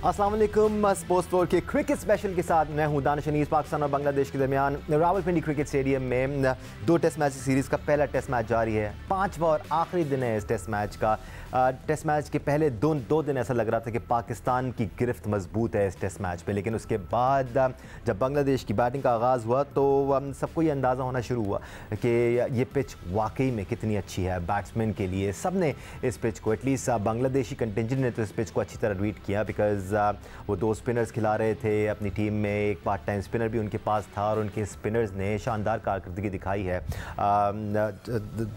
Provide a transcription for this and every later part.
अस्सलाम वालेकुम। Sports floor के क्रिकेट स्पेशल के साथ मैं हूं दानिश अनीस। पाकिस्तान और बांग्लादेश के दरमियान रावलपिंडी क्रिकेट स्टेडियम में 2 टेस्ट मैच सीरीज़ का पहला टेस्ट मैच जारी है। 5वां और आखिरी दिन है इस टेस्ट मैच का। टेस्ट मैच के पहले दो दिन ऐसा लग रहा था कि पाकिस्तान की गिरफ्त मजबूत है इस टेस्ट मैच पे, लेकिन उसके बाद जब बांग्लादेश की बैटिंग का आगाज़ हुआ तो सबको ये अंदाज़ा होना शुरू हुआ कि ये पिच वाकई में कितनी अच्छी है बैट्समैन के लिए। सब ने इस पिच को, एटलीस्ट बांग्लादेशी कंटिंजेंट ने तो इस पिच को अच्छी तरह रीड किया, बिकॉज वो 2 स्पिनर्स खिला रहे थे अपनी टीम में, एक पार्ट टाइम स्पिनर भी उनके पास था और उनके स्पिनर्स ने शानदार कारकर्दगी दिखाई है।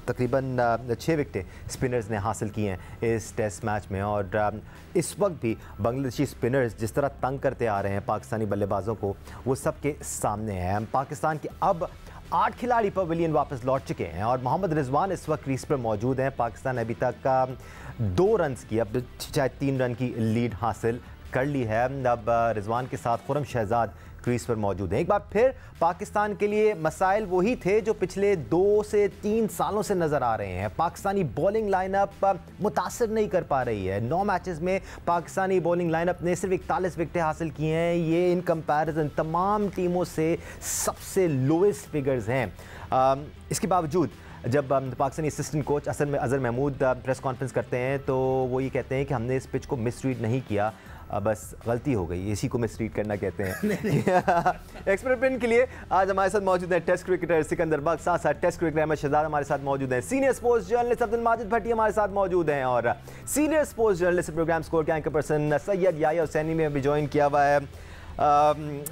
तकरीबन 6 विकेटें स्पिनर्स ने हासिल की हैं इस टेस्ट मैच में और इस वक्त भी बांग्लादेशी स्पिनर्स जिस तरह तंग करते आ रहे हैं पाकिस्तानी बल्लेबाजों को, वो सबके सामने है। पाकिस्तान के अब 8 खिलाड़ी पवेलियन वापस लौट चुके हैं और मोहम्मद रिजवान इस वक्त क्रीज पर मौजूद हैं। पाकिस्तान अभी तक 2 रन्स की, अब शायद 3 रन की लीड हासिल कर ली है। अब रिजवान के साथ खुरम शहजाद क्रीज पर मौजूद हैं। एक बार फिर पाकिस्तान के लिए मसाइल वही थे जो पिछले 2 से 3 सालों से नज़र आ रहे हैं। पाकिस्तानी बॉलिंग लाइनअप मुतासर नहीं कर पा रही है। 9 मैचेस में पाकिस्तानी बॉलिंग लाइनअप ने सिर्फ 41 विकेटें हासिल की हैं। ये इन कंपैरिजन तमाम टीमों से सबसे लोएस्ट फिगर्स हैं। इसके बावजूद जब Pakistani assistant coach Azhar Mahmood press conference करते हैं तो वो ये कहते हैं कि हमने इस पिच को मिसरीड नहीं किया, बस गलती हो गई, इसी को मिसरीड करना कहते हैं। एक्सपेरिमेंट के लिए आज हमारे साथ मौजूद हैं टेस्ट क्रिकेटर सिकंदर बख्श, साथ साथ टेस्ट क्रिकेटर अहमद शहजाद हमारे साथ मौजूद हैं, senior sports journalist Abdul Majid Bhatti हमारे साथ मौजूद हैं और senior sports journalist programme score के एंकर पर्सन सैयद याया हुसैनी में भी ज्वाइन किया हुआ है।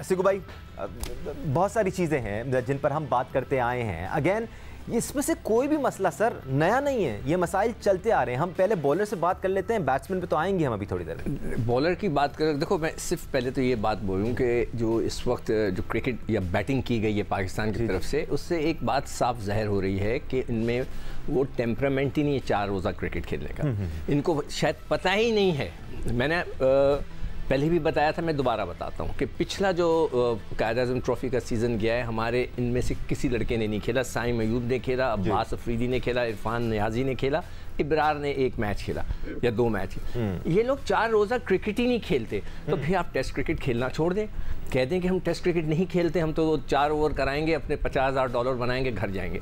सिकू भाई, बहुत सारी चीज़ें हैं जिन पर हम बात करते आए हैं। अगेन इसमें से कोई भी मसला सर नया नहीं है, ये मसाइल चलते आ रहे हैं। हम पहले बॉलर से बात कर लेते हैं, बैट्समैन पे तो आएंगे हम अभी थोड़ी देर में। बॉलर की बात करें, देखो मैं सिर्फ पहले तो ये बात बोलूँ कि जो इस वक्त जो क्रिकेट या बैटिंग की गई है पाकिस्तान की तरफ से, उससे एक बात साफ ज़ाहिर हो रही है कि इनमें वो टेम्परामेंट ही नहीं है 4 रोज़ा क्रिकेट खेलने का। इनको शायद पता ही नहीं है। मैंने पहले भी बताया था, मैं दोबारा बताता हूँ कि पिछला जो कायद-ए-आज़म ट्रॉफी का सीज़न गया है, हमारे इनमें से किसी लड़के ने नहीं खेला। साइम अयूब ने खेला, अब्बास अफरीदी ने खेला, इरफान नियाजी ने खेला, इब्रार ने 1 मैच खेला या 2 मैच। ये लोग 4 रोज़ा क्रिकेट ही नहीं खेलते, तो फिर आप टेस्ट क्रिकेट खेलना छोड़ दें, कह दें कि हम टेस्ट क्रिकेट नहीं खेलते, हम तो 4 ओवर कराएंगे, अपने $50,000 बनाएंगे, घर जाएंगे।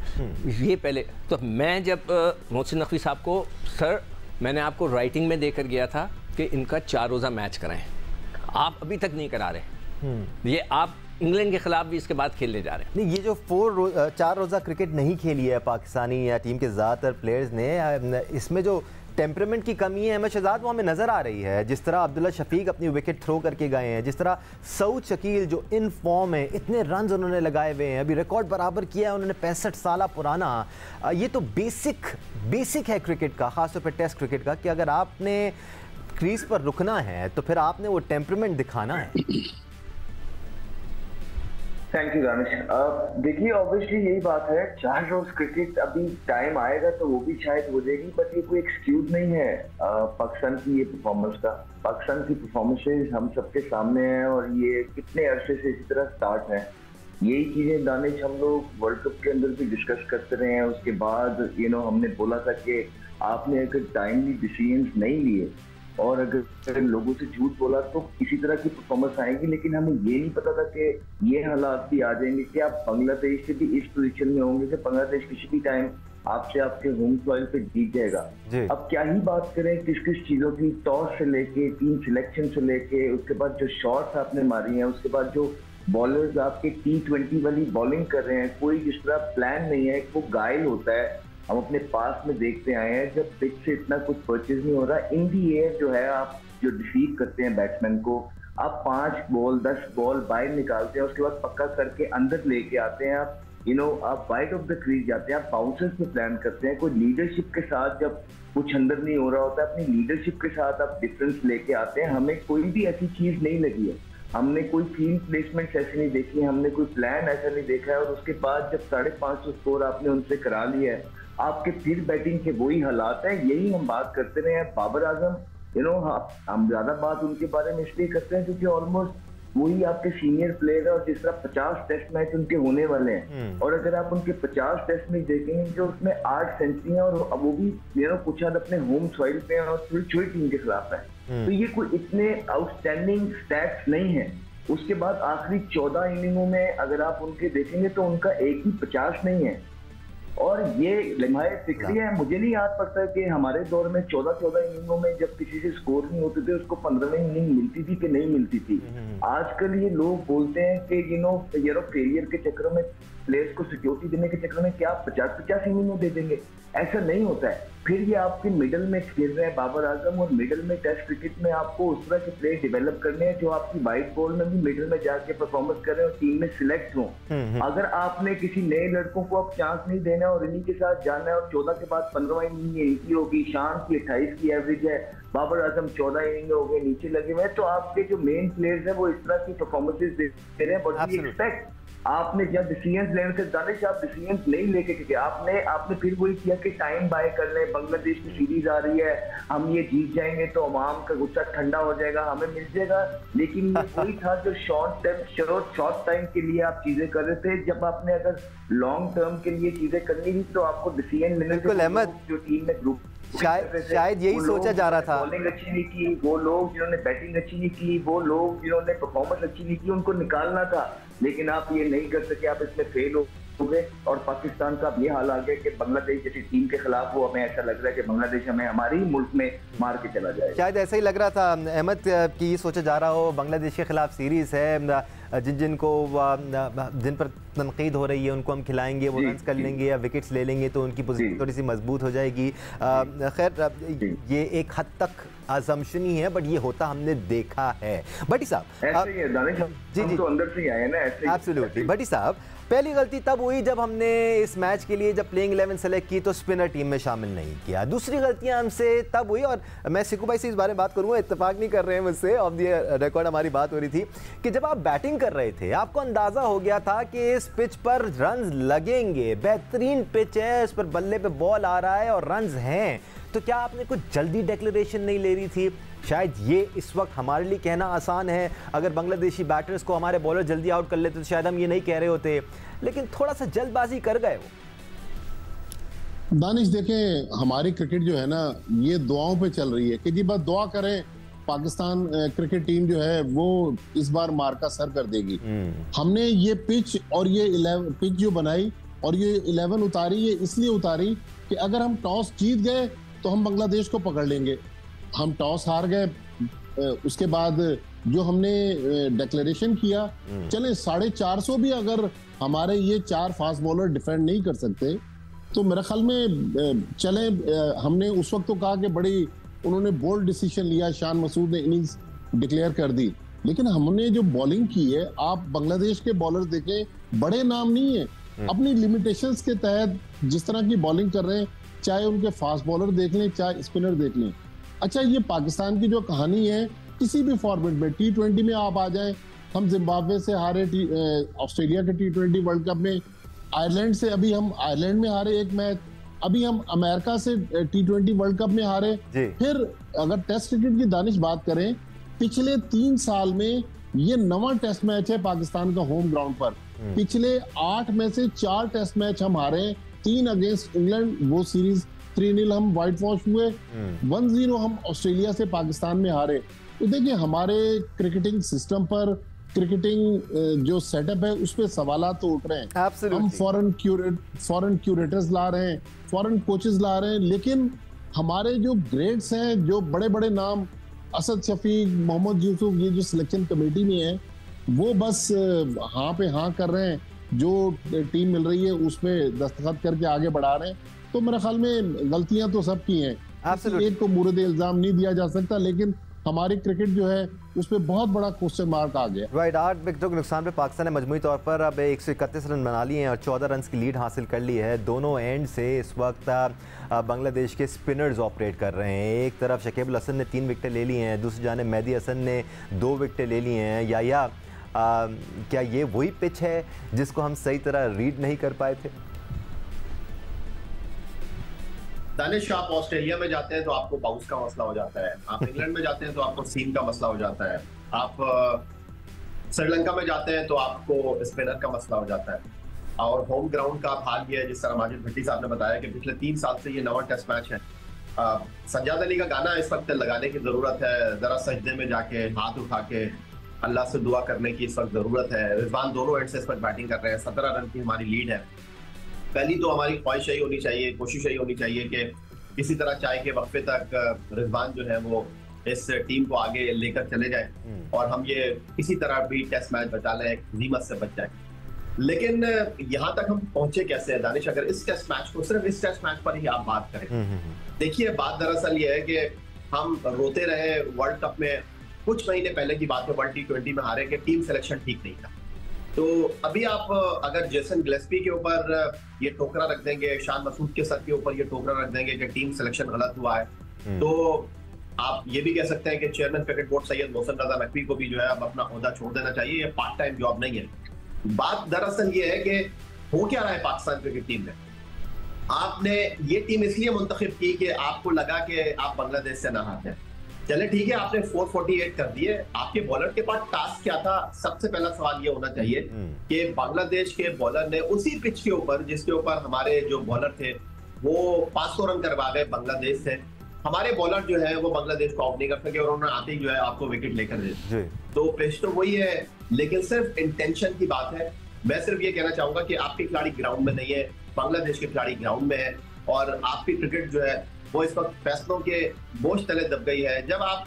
ये पहले तो मैं जब मोहसिन नकवी साहब को, सर मैंने आपको राइटिंग में देकर गया था कि इनका 4 रोज़ा मैच कराएं, आप अभी तक नहीं करा रहे। ये आप इंग्लैंड के खिलाफ भी इसके बाद खेलने जा रहे हैं। नहीं, ये जो 4 रोज़ा क्रिकेट नहीं खेली है पाकिस्तानी टीम के ज़्यादातर प्लेयर्स ने, इसमें जो टेम्परामेंट की कमी है अहमद शहजाद वो हमें नज़र आ रही है। जिस तरह अब्दुल्ला शफीक अपनी विकेट थ्रो करके गए हैं, जिस तरह सऊद शकील जो इन फॉर्म है, इतने रन्स उन्होंने लगाए हुए हैं, अभी रिकॉर्ड बराबर किया है उन्होंने 65 साल पुराना। ये तो बेसिक है क्रिकेट का, ख़ासतौर पर टेस्ट क्रिकेट का, कि अगर आपने क्रीज पर रुकना है तो फिर आपने वो टेम्परामेंट दिखाना है। Thank you Danish. देखिए ऑब्वियसली यही बात है, 4 रोज क्रिकेट अभी टाइम आएगा तो वो भी शायद हो जाएगी, बट ये कोई एक्सक्यूज नहीं है पाकिस्तान की ये परफॉर्मेंस का। पाकिस्तान की परफॉर्मेंसेज हम सबके सामने हैं और ये कितने अरसे से इसी तरह स्टार्ट है। यही चीजें दानिश हम लोग वर्ल्ड कप के अंदर भी डिस्कस करते रहे हैं। उसके बाद हमने बोला था कि आपने अगर टाइमली डिसीजंस नहीं लिए और अगर लोगों से झूठ बोला तो इसी तरह की परफॉर्मेंस आएगी, लेकिन हमें ये नहीं पता था कि ये हालात भी आ जाएंगे कि आप बांग्लादेश से भी इस पोजीशन में होंगे कि बांग्लादेश किसी भी टाइम आपसे आपके होम सॉइल पे जीत जाएगा। अब क्या ही बात करें किस किस चीजों की, टॉस से लेके टीम सिलेक्शन से लेके, उसके बाद जो शॉट्स आपने मारी हैं, उसके बाद जो बॉलर्स आपके T20 वाली बॉलिंग कर रहे हैं, कोई जिस तरह प्लान नहीं है, वो घायल होता है। हम अपने पास में देखते आए हैं जब पिच से इतना कुछ परचेज नहीं हो रहा, इन दी एयर जो है आप जो डिफीट करते हैं बैट्समैन को, आप 5 बॉल 10 बॉल बाहर निकालते हैं, उसके बाद पक्का करके अंदर लेके आते हैं। आप आप वाइड ऑफ द क्रीज जाते हैं, आप बाउंसर्स पे प्लान करते हैं। कोई लीडरशिप के साथ जब कुछ अंदर नहीं हो रहा होता, अपनी लीडरशिप के साथ आप डिफरेंस लेके आते हैं। हमें कोई भी ऐसी चीज नहीं लगी है, हमने कोई फील्ड प्लेसमेंट ऐसी नहीं देखी, हमने कोई प्लान ऐसा नहीं देखा है। और उसके बाद जब 550 स्कोर आपने उनसे करा लिया है, आपके फिर बैटिंग के वही हालात हैं। यही हम बात करते रहे हैं। बाबर आजम हम ज्यादा बात उनके बारे में इसलिए करते हैं क्योंकि ऑलमोस्ट वही आपके सीनियर प्लेयर है और जिस तरह 50 टेस्ट मैच उनके होने वाले हैं, और अगर आप उनके 50 टेस्ट मैच देखेंगे जो उसमें 8 सेंचुरी और वो भी कुछ हद अपने होम सॉइल पे और थोड़ी छोटी टीम के खिलाफ है। तो ये कोई इतने आउटस्टैंडिंग स्टैट्स नहीं है। उसके बाद आखिरी 14 इनिंगों में अगर आप उनके देखेंगे तो उनका एक भी 50 नहीं है। और ये लम्हाए फिक्री है। मुझे नहीं याद पड़ता कि हमारे दौर में 14 इनिंगों में जब किसी से स्कोर नहीं होते थे उसको 15वीं इनिंग मिलती थी कि नहीं मिलती थी। आजकल ये लोग बोलते हैं कि फेलियर के चक्कर में, प्लेयर्स को सिक्योरिटी देने के चक्कर में क्या 50 इनिंगों दे देंगे, ऐसा नहीं होता है। फिर ये आपके मिडल में खेल रहे हैं बाबर आजम, और मिडल में टेस्ट क्रिकेट में आपको उस तरह के प्लेयर डेवलप करने हैं जो आपकी वाइट बॉल में भी मिडल में जाके परफॉर्मेंस कर रहे हैं और टीम में सिलेक्ट हों। अगर आपने किसी नए लड़कों को अब चांस नहीं देना और इन्हीं के साथ जाना है, और 14 के बाद 15वीं इनिंग इनकी होगी, शान की 28 की एवरेज है, बाबर आजम 14 इनिंग हो गए नीचे लगे हुए हैं, तो आपके जो मेन प्लेयर्स हैं वो इस तरह की परफॉर्मेंसेज दे रहे हैं। बट वी एक्सपेक्ट आपने जब डिसीजन लेने से दानिश आप डिसीजन नहीं लेके क्योंकि आपने फिर वही किया कि टाइम बाय कर ले, बांग्लादेश की सीरीज आ रही है, हम ये जीत जाएंगे तो अवाम का गुस्सा ठंडा हो जाएगा, हमें मिल जाएगा। लेकिन ये वही था जो शॉर्ट टाइम के लिए आप चीजें कर रहे थे। जब आपने अगर लॉन्ग टर्म के लिए चीजें करनी थी तो आपको डिसीजन लेने से जो टीम में ग्रुप शायद यही सोचा जा रहा था। बॉलिंग अच्छी नहीं की, वो लोग जिन्होंने बैटिंग अच्छी नहीं की, वो लोग जिन्होंने परफॉर्मेंस अच्छी नहीं की, उनको निकालना था। लेकिन आप ये नहीं कर सके, आप इसमें फेल हो गए। और पाकिस्तान का ये हाल आ गया कि बांग्लादेश जैसी टीम के खिलाफ वो हमें ऐसा लग रहा है कि बांग्लादेश हमें हमारी मुल्क में मार के चला जाए। शायद ऐसा ही लग रहा था अहमद कि ये सोचा जा रहा हो बांग्लादेश के खिलाफ सीरीज है, जिन पर तनकीद हो रही है उनको हम खिलाएंगे, वो रन्स कर लेंगे या विकेट्स ले लेंगे तो उनकी पोजीशन थोड़ी सी मजबूत हो जाएगी। खैर ये एक हद तक अजम्पशन ही है, बट ये होता हमने देखा है। भट्टी साहब जी तो अंदर से ही आए ना ऐसे। एब्सोल्युटली। भट्टी साहब, पहली गलती तब हुई जब हमने इस मैच के लिए जब प्लेइंग 11 सेलेक्ट की तो स्पिनर टीम में शामिल नहीं किया। दूसरी गलतियां हमसे तब हुई, और मैं सिकू भाई से इस बारे में बात करूंगा, इत्तेफाक नहीं कर रहे हैं मुझसे, ऑफ द रिकॉर्ड हमारी बात हो रही थी कि जब आप बैटिंग कर रहे थे आपको अंदाजा हो गया था कि इस पिच पर रन्स लगेंगे, बेहतरीन पिच है, इस पर बल्ले पे बॉल आ रहा है और रन्स हैं, तो क्या आपने कुछ जल्दी डिक्लेरेशन नहीं ले रही थी? शायद ये इस वक्त हमारे लिए कहना आसान है, अगर बांग्लादेशी बैटर्स को हमारे बॉलर जल्दी आउट कर लेते तो शायद हम ये नहीं कह रहे होते, लेकिन थोड़ा सा जल्दबाजी कर गए वो। दानिश देखें, हमारी क्रिकेट जो है ना ये दुआओं पे चल रही है कि जी बस दुआ करें पाकिस्तान क्रिकेट टीम जो है वो इस बार मार का सर कर देगी। हमने ये पिच और ये 11 पिच जो बनाई और ये 11 उतारी, ये इसलिए उतारी कि अगर हम टॉस जीत गए तो हम बांग्लादेश को पकड़ लेंगे। हम टॉस हार गए, उसके बाद जो हमने डिक्लेरेशन किया, चले 450 भी अगर हमारे ये 4 फास्ट बॉलर डिफेंड नहीं कर सकते तो मेरे ख्याल में चले, हमने उस वक्त तो कहा कि बड़ी उन्होंने बोल्ड डिसीजन लिया, शान मसूद ने इनिंग्स डिक्लेयर कर दी, लेकिन हमने जो बॉलिंग की है, आप बांग्लादेश के बॉलर देखें, बड़े नाम नहीं है, अपनी लिमिटेशंस के तहत जिस तरह की बॉलिंग कर रहे हैं, चाहे उनके फास्ट बॉलर देख लें चाहे स्पिनर देख लें। अच्छा, ये पाकिस्तान की जो कहानी है किसी भी फॉर्मेट में, T20 में आप आ जाएं, हम जिम्बाब्वे से हारे, ऑस्ट्रेलिया के T20 वर्ल्ड कप में, आयरलैंड से अभी हम आयरलैंड में हारे एक मैच, अभी हम अमेरिका से T20 वर्ल्ड कप में हारे। फिर अगर टेस्ट क्रिकेट की दानिश बात करें, पिछले 3 साल में ये 9वां टेस्ट मैच है पाकिस्तान का होम ग्राउंड पर। पिछले 8 में से 4 टेस्ट मैच हम हारे, 3 अगेंस्ट इंग्लैंड, वो सीरीज 3-0 हम व्हाइट वॉश हुए, 1-0 हम ऑस्ट्रेलिया से पाकिस्तान में हारे। तो देखिए हमारे क्रिकेटिंग सिस्टम पर, क्रिकेटिंग जो सेटअप है उस पर सवालात तो उठ रहे हैं। हम फॉरेन क्यूरेटर्स ला रहे हैं, फॉरेन कोचेस ला रहे हैं, लेकिन हमारे जो ग्रेड्स हैं, जो बड़े बड़े नाम, असद शफीक, मोहम्मद यूसुफ, ये जो सिलेक्शन कमेटी में है वो बस हाँ पे हाँ कर रहे हैं, जो टीम मिल रही है उस पर दस्तखत करके आगे बढ़ा रहे हैं। तो मेरे ख्याल में गलतियां तो सबकी हैं, एक को मुर्द इल्जाम नहीं दिया जा सकता, लेकिन हमारी क्रिकेट जो है उस पर बहुत बड़ा क्वेश्चन मार्क आ गया। राइट, 8 विकेटों के नुकसान पे पाकिस्तान ने मजमूई तौर पर अब 131 रन बना लिए हैं और 14 रन की लीड हासिल कर ली है। दोनों एंड से इस वक्त बांग्लादेश के स्पिनर्स ऑपरेट कर रहे हैं। एक तरफ शकीब अल हसन ने 3 विकेटें ले ली हैं, दूसरी जाने मेहदी हसन ने 2 विकेटें ले ली हैं। या क्या ये वही पिच है जिसको हम सही तरह रीड नहीं कर पाए थे? दानिश, आप ऑस्ट्रेलिया में जाते हैं तो आपको बाउंस का मसला हो जाता है, आप इंग्लैंड में जाते हैं तो आपको सीम का मसला हो जाता है, आप श्रीलंका में जाते हैं तो आपको स्पिनर का मसला हो जाता है। और होम ग्राउंड का हाल ये है, जिस तरह माजिद भट्टी साहब ने बताया कि पिछले 3 साल से ये 9वां टेस्ट मैच है सज्जाद अली का गाना इस वक्त लगाने की जरूरत है, जरा सजदे में जाके हाथ उठा के अल्लाह से दुआ करने की इस वक्त जरूरत है। रिजवान दोनों एंड से इस वक्त बैटिंग कर रहे हैं, 17 रन की हमारी लीड है। पहली तो हमारी ख्वाहिश यही होनी चाहिए, कोशिश यही होनी चाहिए कि किसी तरह चाय के वक्फे तक रिजवान जो है वो इस टीम को आगे लेकर चले जाए और हम ये किसी तरह भी टेस्ट मैच बचा लें, नीमत से बच जाए। लेकिन यहाँ तक हम पहुंचे कैसे है दानिश, अगर इस टेस्ट मैच को सिर्फ इस टेस्ट मैच पर ही आप बात करें। देखिए बात दरअसल ये है कि हम रोते रहे वर्ल्ड कप में, कुछ महीने पहले की बात है, वर्ल्ड T20 में हारे कि टीम सिलेक्शन ठीक नहीं था। तो अभी आप अगर जेसन गिलेस्पी के ऊपर ये टोकरा रख देंगे, शान मसूद के सर के ऊपर ये टोकरा रख देंगे कि टीम सिलेक्शन गलत हुआ है, तो आप ये भी कह सकते हैं कि chairman cricket board Syed Mohsin Raza Naqvi को भी जो है अब अपना ओहदा छोड़ देना चाहिए, ये पार्ट टाइम जॉब नहीं है। बात दरअसल ये है कि हो क्या रहा है पाकिस्तान क्रिकेट टीम में। आपने ये टीम इसलिए मुंतखब की कि आपको लगा कि आप बांग्लादेश से ना हारते हैं, चले ठीक है, आपने 448 कर दिए। आपके बॉलर के पास टास्क क्या था? सबसे पहला सवाल ये होना चाहिए कि बांग्लादेश के बॉलर ने उसी पिच के ऊपर जिसके ऊपर हमारे जो बॉलर थे वो 500 रन करवा गए बांग्लादेश से, हमारे बॉलर जो है वो बांग्लादेश को आउट नहीं कर सके और उन्होंने आते ही जो है आपको विकेट लेकर दे। तो पिच तो वही है, लेकिन सिर्फ इंटेंशन की बात है। मैं सिर्फ ये कहना चाहूंगा कि आपके खिलाड़ी ग्राउंड में नहीं है, बांग्लादेश के खिलाड़ी ग्राउंड में है और आपकी क्रिकेट जो है वो इस वक्त फैसलों के बोझ तले दब गई है। जब आप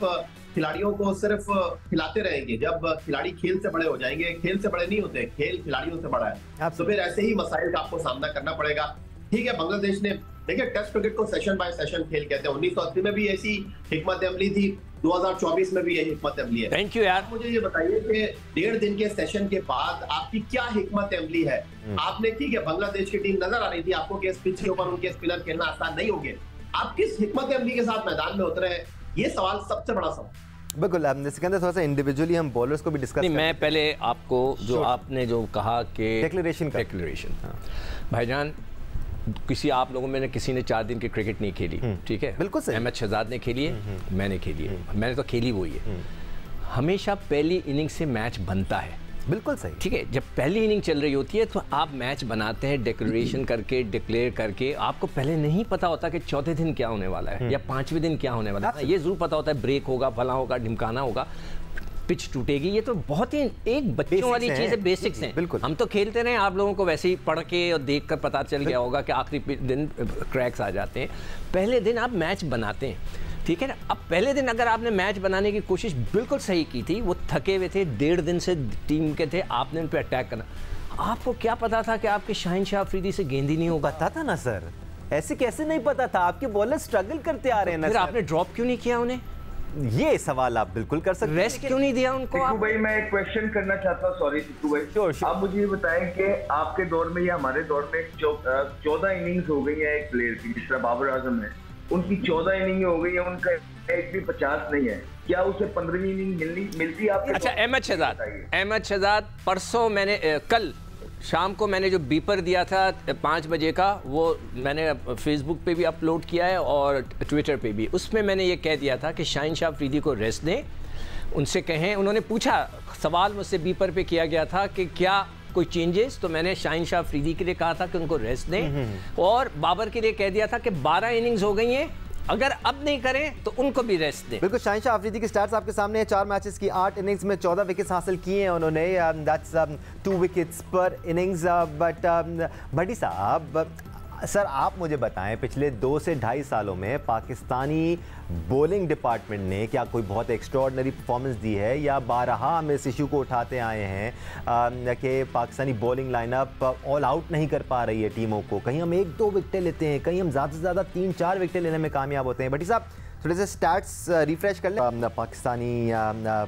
खिलाड़ियों को सिर्फ खिलाते रहेंगे, जब खिलाड़ी खेल से बड़े हो जाएंगे, खेल से बड़े नहीं होते, खेल खिलाड़ियों से बड़ा है, तो फिर ऐसे ही मसाइल का आपको सामना करना पड़ेगा। ठीक है, बांग्लादेश ने देखिए टेस्ट क्रिकेट को सेशन बाय सेशन खेल कहते हैं, 1980 में भी ऐसी हिकमत अमली थी, 2024 में भी यही हिकमत अमली है। थैंक यू यार। मुझे ये बताइए कि 1.5 दिन के सेशन के बाद आपकी क्या हिकमत अमली है? आपने ठीक है बांग्लादेश की टीम नजर आ रही थी आपको कि इस पिच के ऊपर उनके स्पिनर खेलना आसान नहीं होंगे, आप किस हिकमत अमली के साथ मैदान में उतरे हैं? ये सवाल सबसे बड़ा सवाल। बिल्कुल सिकंदर, थोड़ा सा इंडिविजुअली हम बॉलर्स को भी डिस्कस नहीं, मैं पहले आपको जो आपने जो कहा कि डिक्लेरेशन भाईजान, आप लोगों में किसी ने 4 दिन की क्रिकेट नहीं खेली, ठीक है, बिल्कुल सही। अहमद शहजाद ने खेली है, मैंने खेली है, मैंने तो खेली वही है। हमेशा पहली इनिंग से मैच बनता है, बिल्कुल सही, ठीक है। जब पहली इनिंग चल रही होती है तो आप मैच बनाते हैं डिक्लेरेशन करके, डिक्लेयर करके। आपको पहले नहीं पता होता कि चौथे दिन क्या होने वाला है या 5वें दिन क्या होने वाला है। ये जरूर पता होता है ब्रेक होगा, फला होगा, ढिमकाना होगा, पिच टूटेगी। ये तो बहुत ही एक बच्चों वाली चीज़ है, बेसिक्स हैं। बिल्कुल, हम तो खेलते रहे, आप लोगों को वैसे ही पढ़ के और देख कर पता चल गया होगा कि आखिरी दिन क्रैक्स आ जाते हैं। पहले दिन आप मैच बनाते हैं, ठीक है ना। अब पहले दिन अगर आपने मैच बनाने की कोशिश बिल्कुल सही की थी, वो थके हुए थे, 1.5 दिन से टीम के थे, आपने उन पर अटैक करना। आपको क्या पता था कि आपके शाहीन शाह अफरीदी से गेंद ही नहीं होगा? पता था ना सर, ऐसे कैसे नहीं पता था? आपके बॉलर स्ट्रगल करते आ रहे हैं ना। फिर आपने ड्रॉप क्यों नहीं किया उन्हें? ये सवाल आप बिल्कुल कर सकते हैं। रेस्ट क्यों नहीं दिया उनको? टिक्कू भाई मैं एक क्वेश्चन करना चाहता हूँ, सॉरी टिक्कू भाई। Sure. आप मुझे ये बताएं कि आपके दौर में या हमारे दौर में 14 इनिंग्स हो गई है एक प्लेयर की, जिस तरह बाबर आजम है, उनकी 14 इनिंग हो गई है, उनका एक भी 50 नहीं है, क्या उसे 15वीं इनिंग मिलती है आपको? अच्छा, अहमद शहजाद परसों मैंने कल शाम को मैंने जो बीपर दिया था 5 बजे का, वो मैंने फेसबुक पे भी अपलोड किया है और ट्विटर पे भी। उसमें मैंने ये कह दिया था कि शाहीन शाह अफरीदी को रेस्ट दें, उनसे कहें। उन्होंने पूछा, सवाल मुझसे बीपर पे किया गया था कि क्या कोई चेंजेस, तो मैंने शाहीन शाह अफरीदी के लिए कहा था कि उनको रेस्ट दें, और बाबर के लिए कह दिया था कि 12 इनिंग्स हो गई हैं, अगर अब नहीं करें तो उनको भी रेस्ट दें। बिल्कुल, शाहीन शाह अफरीदी की स्टैट्स आपके सामने है। 4 मैचेस की 8 इनिंग्स में 14 विकेट्स हासिल किए हैं उन्होंने, दैट्स 2 विकेट्स पर इनिंग्स। बट भट्टी साहब, सर आप मुझे बताएं, पिछले 2 से ढाई सालों में पाकिस्तानी बॉलिंग डिपार्टमेंट ने क्या कोई बहुत एक्स्ट्राऑर्डिनरी परफॉर्मेंस दी है, या बारहा हम इस इशू को उठाते आए हैं कि Pakistani bowling lineup all out नहीं कर पा रही है टीमों को? कहीं हम 1-2 विकेटें लेते हैं, कहीं हम ज़्यादा से ज़्यादा 3-4 विकेटें लेने में कामयाब होते हैं। भट्टी साहब थोड़े से स्टैट्स रिफ्रेश कर लें। पाकिस्तानी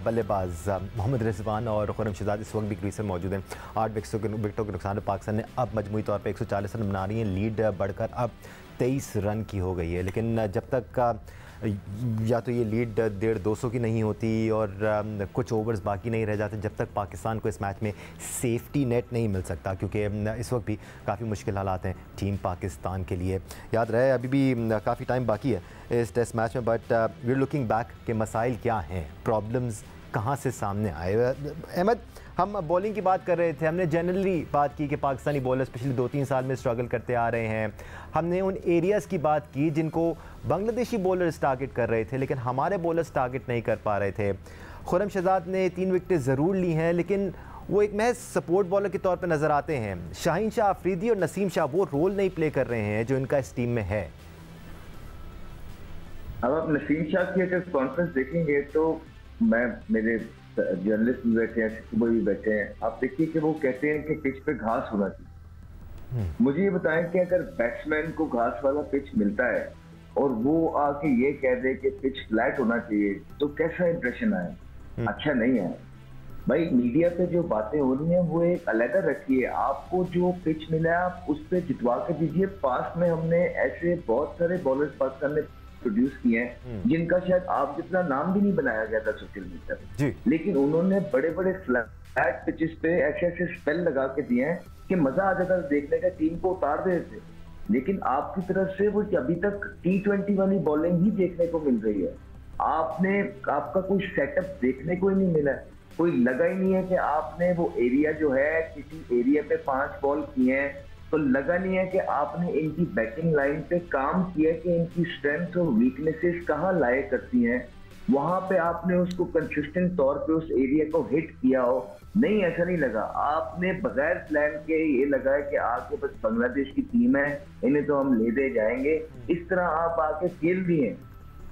बल्लेबाज मोहम्मद रिजवान और खुर्रम शहजाद इस वक्त भी क्रीज पर मौजूद हैं। 8 विकेटों के नुकसान पर पाकिस्तान ने अब मजमूई तौर पर 140 रन बना रही हैं, लीड बढ़कर अब 23 रन की हो गई है। लेकिन जब तक या तो ये लीड 150-200 की नहीं होती और कुछ ओवर्स बाकी नहीं रह जाते, जब तक पाकिस्तान को इस मैच में सेफ्टी नेट नहीं मिल सकता, क्योंकि इस वक्त भी काफ़ी मुश्किल हालात हैं टीम पाकिस्तान के लिए। याद रहे अभी भी काफ़ी टाइम बाकी है इस टेस्ट मैच में, but we are looking back के मसाइल क्या हैं, प्रॉब्लम्स कहाँ से सामने आए। अहमद, हम बॉलिंग की बात कर रहे थे, हमने जनरली बात की कि पाकिस्तानी बॉलर्स पिछले 2-3 साल में स्ट्रगल करते आ रहे हैं। हमने उन एरियाज़ की बात की जिनको बांग्लादेशी बॉलर्स टारगेट कर रहे थे, लेकिन हमारे बॉलर्स टारगेट नहीं कर पा रहे थे। खुर्रम शहजाद ने 3 विकेटें ज़रूर ली हैं, लेकिन वो एक महज सपोर्ट बॉलर के तौर पे नज़र आते हैं। शाहीन शाह अफरीदी और नसीम शाह वो रोल नहीं प्ले कर रहे हैं जो इनका इस टीम में है। अब आप नसीम शाह की अगर कॉन्फ्रेंस देखेंगे तो मेरे जर्नलिस्ट भी बैठे हैं, सुबह भी बैठे हैं, आप देखिए कि वो कहते हैं कि पिच पे घास होना चाहिए। मुझे ये बताएं कि अगर बैट्समैन को घास वाला पिच मिलता है और वो आके ये कह दे कि पिच फ्लैट होना चाहिए, तो कैसा इंप्रेशन आए? अच्छा नहीं है भाई। मीडिया पे जो बातें हो रही हैं वो एक अलग रखिए। आपको जो पिच मिला है आप उस पर जितवा के दीजिए। पास में हमने ऐसे बहुत सारे बॉलर्स पाकिस्तान में प्रोड्यूस किए हैं जिनका शायद आप जितना नाम भी नहीं बनाया गया था सोशल मीडिया पे, लेकिन उन्होंने बड़े बड़े फ्लैट पिचेस पे ऐसे ऐसे स्पेल लगा के दिए हैं कि मजा आ जाता देखने का, टीम को उतार दे थे। लेकिन आपकी तरफ से वो अभी तक T20 वाली बॉलिंग ही देखने को मिल रही है। आपका कोई सेटअप देखने को ही नहीं मिला, कोई लगा ही नहीं है कि आपने वो एरिया जो है किसी एरिया पे 5 बॉल किए हैं, तो लगा नहीं है कि आपने इनकी बैटिंग लाइन पे काम किया कि इनकी स्ट्रेंथ और वीकनेसेस कहाँ लाए करती हैं, वहां पे आपने उसको कंसिस्टेंट तौर पे उस एरिया को हिट किया हो। नहीं, ऐसा नहीं लगा। आपने बगैर प्लान के ये लगा है कि आके बस बांग्लादेश की टीम है, इन्हें तो हम ले दे जाएंगे, इस तरह आप आके खेल दिए।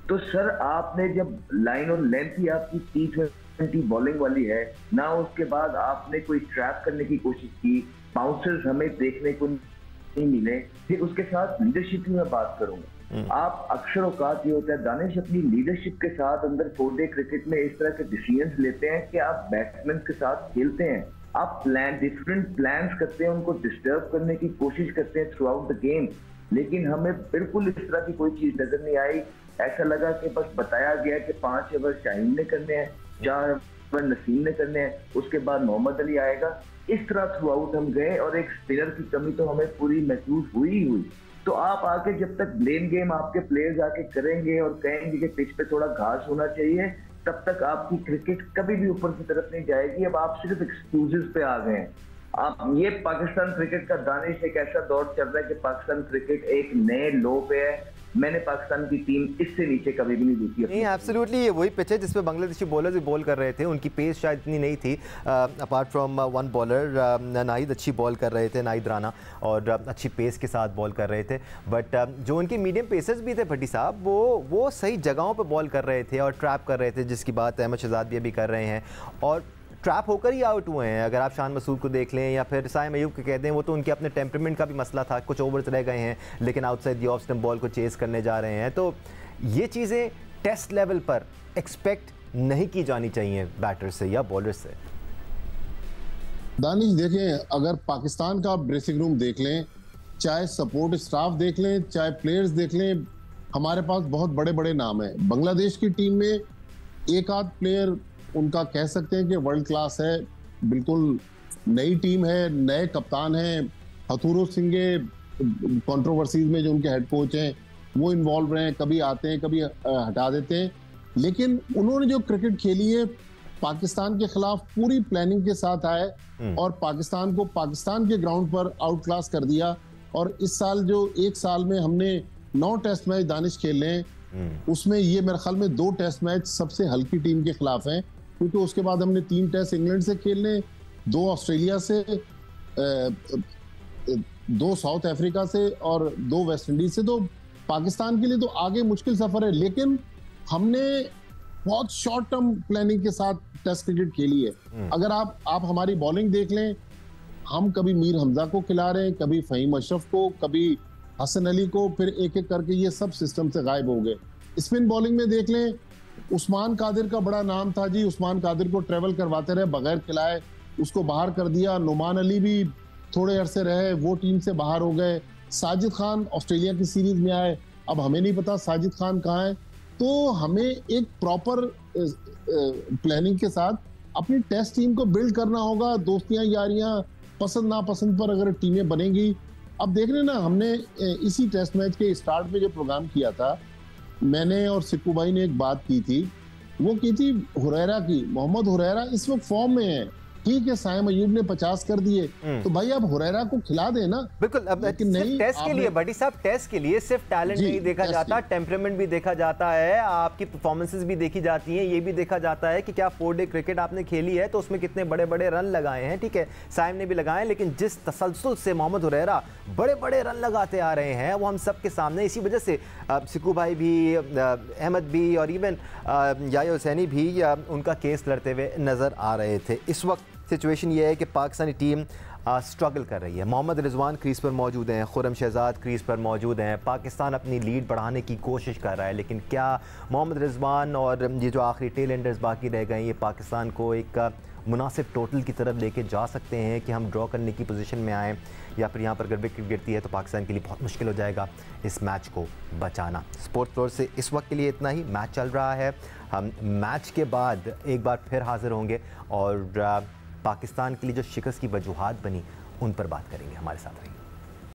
तो सर आपने जब लाइन और लेंथ ही आपकी T20 बॉलिंग वाली है ना, उसके बाद आपने कोई ट्रैप करने की कोशिश की, बाउंसर्स हमें देखने को नहीं मिले। फिर उसके साथ लीडरशिप की मैं बात करूंगा। आप अक्सर औकात ये होता है दानिश अपनी लीडरशिप के साथ अंदर 4 डे क्रिकेट में इस तरह के डिसीजंस लेते हैं कि आप बैट्समैन के साथ खेलते हैं, आप डिफरेंट प्लान्स करते हैं, उनको डिस्टर्ब करने की कोशिश करते हैं थ्रू आउट द गेम। लेकिन हमें बिल्कुल इस तरह की कोई चीज नजर नहीं आई। ऐसा लगा कि बस बताया गया कि 5 ओवर शाहीन ने करने हैं, 4 ओवर नसीम ने करने हैं, उसके बाद मोहम्मद अली आएगा। इस तरह थ्रू आउट हम गए और एक स्पिनर की कमी तो हमें पूरी महसूस हुई। तो आप आके जब तक ब्लेम गेम आपके प्लेयर्स आके करेंगे और कहेंगे कि पिच पे थोड़ा घास होना चाहिए, तब तक आपकी क्रिकेट कभी भी ऊपर की तरफ नहीं जाएगी। अब आप सिर्फ एक्सक्यूजेस पे आ गए हैं। आप ये पाकिस्तान क्रिकेट का दानिश एक ऐसा दौर चल रहा है कि पाकिस्तान क्रिकेट एक नए लो पे है। मैंने पाकिस्तान की टीम इससे नीचे कभी भी नहीं देखी। नहीं, एब्सोल्युटली ये वही पिच है जिसपे बांग्लादेशी बॉलर्स भी बॉल कर रहे थे। उनकी पेस शायद इतनी नहीं थी, अपार्ट फ्रॉम 1 बॉलर नाहिद अच्छी बॉल कर रहे थे, नाहिद राना, और अच्छी पेस के साथ बॉल कर रहे थे। बट जो उनके मीडियम पेसर्स भी थे भट्टी साहब, वो सही जगहों पे बॉल कर रहे थे और ट्रैप कर रहे थे, जिसकी बात अहमद शहजाद भी अभी कर रहे हैं, और ट्रैप होकर ही आउट हुए हैं। अगर आप शान मसूद को देख लें या फिर साइम अयूब को कह दें, वो तो उनके अपने टेम्परामेंट का भी मसला था, कुछ ओवर्स रह गए हैं लेकिन outside the off stump ball को चेस करने जा रहे हैं। तो ये चीज़ें टेस्ट लेवल पर एक्सपेक्ट नहीं की जानी चाहिए बैटर से या बॉलर से। दानिश देखें, अगर पाकिस्तान का ड्रेसिंग रूम देख लें, चाहे सपोर्ट स्टाफ देख लें, चाहे प्लेयर्स देख लें, हमारे पास बहुत बड़े बड़े नाम हैं। बांग्लादेश की टीम में एक आध प्लेयर उनका कह सकते हैं कि वर्ल्ड क्लास है, बिल्कुल नई टीम है, नए कप्तान हैं। हथुरो सिंगे कंट्रोवर्सीज में जो उनके हेड कोच हैं वो इन्वॉल्व रहे हैं, कभी आते हैं कभी हटा देते हैं, लेकिन उन्होंने जो क्रिकेट खेली है पाकिस्तान के खिलाफ पूरी प्लानिंग के साथ आए और पाकिस्तान को पाकिस्तान के ग्राउंड पर आउट क्लास कर दिया। और इस साल जो 1 साल में हमने 9 टेस्ट मैच दानिश खेले हैं, उसमें ये मेरे ख्याल में 2 टेस्ट मैच सबसे हल्की टीम के खिलाफ हैं, क्योंकि उसके बाद हमने 3 टेस्ट इंग्लैंड से खेलने, 2 ऑस्ट्रेलिया से, 2 साउथ अफ्रीका से और 2 वेस्ट इंडीज से। तो पाकिस्तान के लिए तो आगे मुश्किल सफर है, लेकिन हमने बहुत शॉर्ट टर्म प्लानिंग के साथ टेस्ट क्रिकेट खेली है। अगर आप हमारी बॉलिंग देख लें, हम कभी मीर हमजा को खिला रहे हैं, कभी फहीम अशरफ को, कभी हसन अली को, फिर एक एक करके ये सब सिस्टम से गायब हो गए। स्पिन बॉलिंग में देख लें, उस्मान कादिर का बड़ा नाम था जी, उस्मान कादिर को ट्रेवल करवाते रहे बगैर खिलाए, उसको बाहर कर दिया। नुमान अली भी थोड़े अरसे रहे, वो टीम से बाहर हो गए। साजिद खान ऑस्ट्रेलिया की सीरीज में आए, अब हमें नहीं पता साजिद खान कहाँ है। तो हमें एक प्रॉपर प्लानिंग के साथ अपनी टेस्ट टीम को बिल्ड करना होगा। दोस्तियां यारियां पसंद नापसंद पर अगर टीमें बनेंगी, अब देख रहे ना, हमने इसी टेस्ट मैच के स्टार्ट में जो प्रोग्राम किया था, मैंने और सिक्कू भाई ने एक बात की थी वो की थी हुरैरा की। मोहम्मद हुरैरा इस वक्त फॉर्म में है, ठीक है साइम अयूब ने 50 कर दिए, तो भाई आप हुरैरा को खिला देना। बिल्कुल। अब लेकिन नहीं, टेस्ट के लिए बड़ी साहब, टेस्ट के लिए सिर्फ टैलेंट नहीं देखा जाता, टेम्परामेंट भी देखा जाता है, आपकी परफॉर्मेंसेस भी देखी जाती हैं, ये भी देखा जाता है कि क्या 4 डे क्रिकेट आपने खेली है तो उसमें कितने बड़े बड़े रन लगाए हैं। ठीक है, साइम ने भी लगाए, लेकिन जिस तसलसल से मोहम्मद हुरैरा बड़े बड़े रन लगाते आ रहे हैं वो हम सब के सामने, इसी वजह से सिकू भाई भी, अहमद भी और इवन याया हुसैनी भी उनका केस लड़ते हुए नजर आ रहे थे। इस वक्त सिचुएशन ये है कि पाकिस्तानी टीम स्ट्रगल कर रही है। मोहम्मद रिजवान क्रीज पर मौजूद हैं, खुर्रम शहजाद क्रीज पर मौजूद हैं। पाकिस्तान अपनी लीड बढ़ाने की कोशिश कर रहा है, लेकिन क्या मोहम्मद रिजवान और ये जो आखिरी टेल एंडर्स बाकी रह गए, ये पाकिस्तान को एक मुनासिब टोटल की तरफ लेके जा सकते हैं कि हम ड्रॉ करने की पोजीशन में आएँ, या फिर यहाँ पर अगर विकेट गिरती है तो पाकिस्तान के लिए बहुत मुश्किल हो जाएगा इस मैच को बचाना। स्पोर्ट्स फ्लोर से इस वक्त के लिए इतना ही। मैच चल रहा है, हम मैच के बाद एक बार फिर हाजिर होंगे और पाकिस्तान के लिए जो शिकस्त की वजूहात बनी उन पर बात करेंगे। हमारे साथ रहिए।